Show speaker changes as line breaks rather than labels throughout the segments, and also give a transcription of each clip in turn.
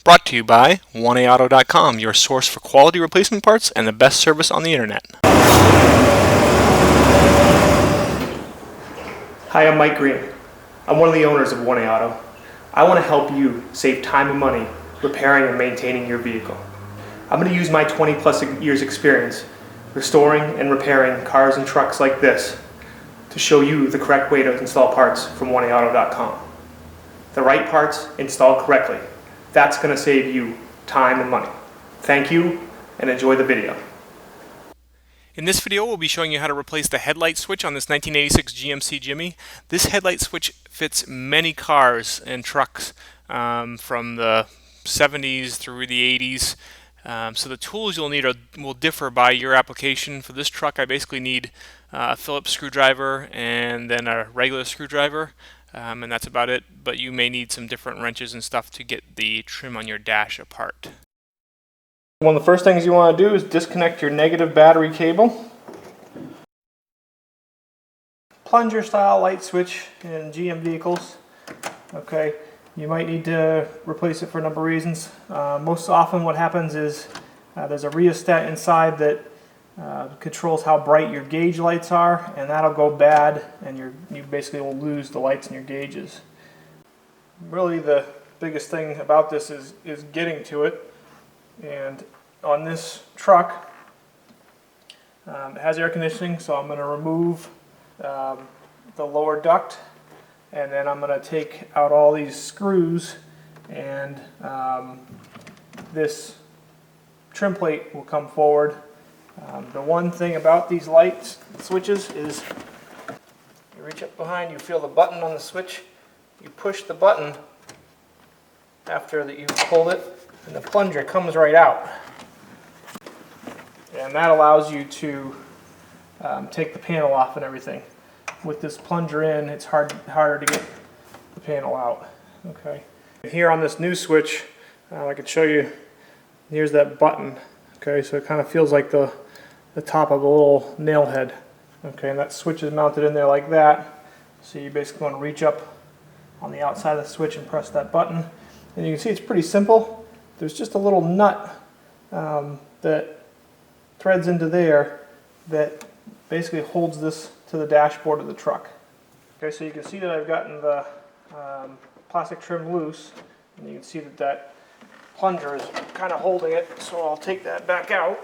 Brought to you by 1AAuto.com, your source for quality replacement parts and the best service on the internet.
Hi, I'm Mike Green. I'm one of the owners of 1A Auto. I want to help you save time and money repairing and maintaining your vehicle. I'm going to use my 20 plus years experience restoring and repairing cars and trucks like this to show you the correct way to install parts from 1AAuto.com. The right parts installed correctly. That's going to save you time and money. Thank you and enjoy the video.
In this video, we'll be showing you how to replace the headlight switch on this 1986 GMC Jimmy. This headlight switch fits many cars and trucks from the 70s through the 80s. So the tools you'll need will differ by your application. For this truck, I basically need a Phillips screwdriver and then a regular screwdriver. And that's about it, but you may need some different wrenches and stuff to get the trim on your dash apart.
One of the first things you want to do is disconnect your negative battery cable. Plunger style light switch in GM vehicles. Okay, you might need to replace it for a number of reasons. Most often what happens is there's a rheostat inside that controls how bright your gauge lights are, and that'll go bad and you basically will lose the lights in your gauges. Really the biggest thing about this is getting to it. And on this truck it has air conditioning, so I'm going to remove the lower duct, and then I'm going to take out all these screws, and this trim plate will come forward. The one thing about these light switches is you reach up behind, you feel the button on the switch, you push the button after that you've pulled it, and the plunger comes right out. And that allows you to take the panel off and everything. With this plunger in, it's harder to get the panel out. Okay. Here on this new switch, I can show you, here's that button. Okay, so it kind of feels like the top of a little nail head. Okay, and that switch is mounted in there like that. So you basically want to reach up on the outside of the switch and press that button. And you can see it's pretty simple. There's just a little nut that threads into there that basically holds this to the dashboard of the truck. Okay, so you can see that I've gotten the plastic trim loose, and you can see that that plunger is kind of holding it, so I'll take that back out.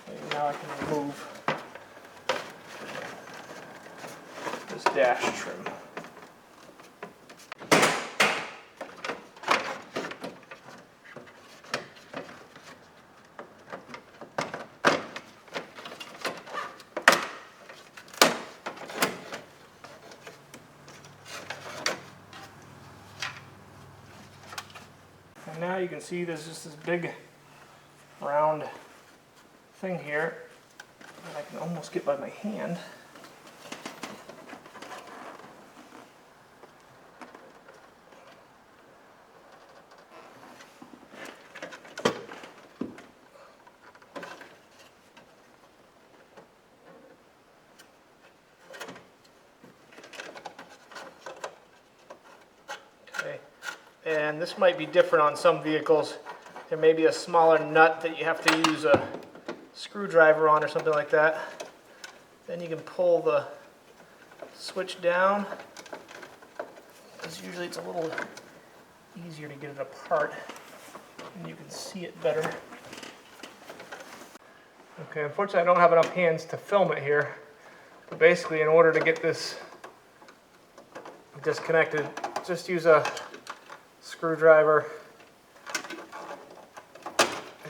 And now I can remove this dash trim. And now you can see there's just this big round thing here that I can almost get by my hand. Okay. And this might be different on some vehicles. There may be a smaller nut that you have to use a screwdriver on or something like that. Then you can pull the switch down, because usually it's a little easier to get it apart and you can see it better. Okay, unfortunately I don't have enough hands to film it here, but basically in order to get this disconnected, just use a screwdriver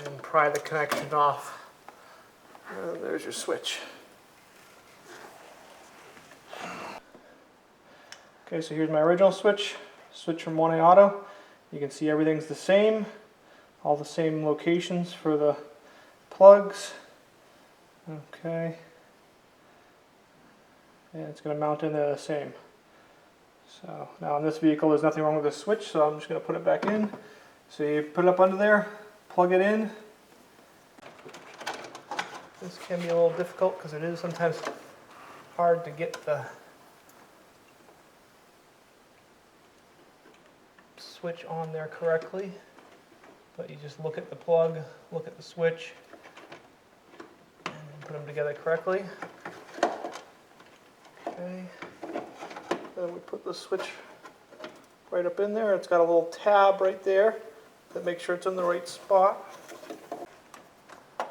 and pry the connection off. There's your switch. Okay, so here's my original switch from 1A Auto. You can see everything's the same, all the same locations for the plugs. Okay, and it's going to mount in there the same. So now on this vehicle there's nothing wrong with the switch, so I'm just going to put it back in. So you put it up under there, plug it in. This can be a little difficult because it is sometimes hard to get the switch on there correctly. But you just look at the plug, look at the switch, and put them together correctly. Okay. Then we put the switch right up in there. It's got a little tab right there that makes sure it's in the right spot. And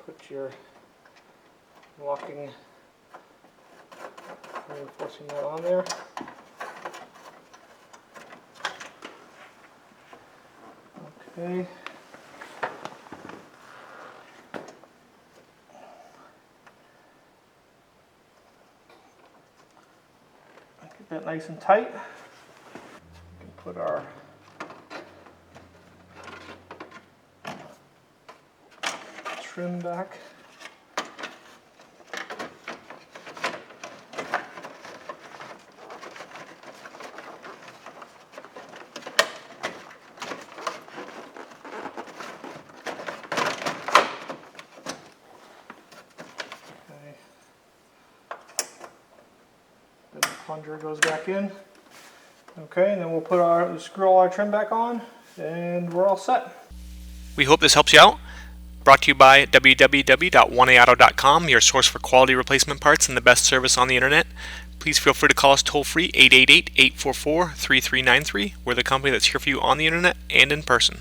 put your locking reinforcing that on there. Okay. Get that nice and tight. We can put our trim back. Then the plunger goes back in. Okay, and then we'll put screw all our trim back on, and we're all set.
We hope this helps you out. Brought to you by www.1aauto.com, your source for quality replacement parts and the best service on the internet. Please feel free to call us toll free 888-844-3393. We're the company that's here for you on the internet and in person.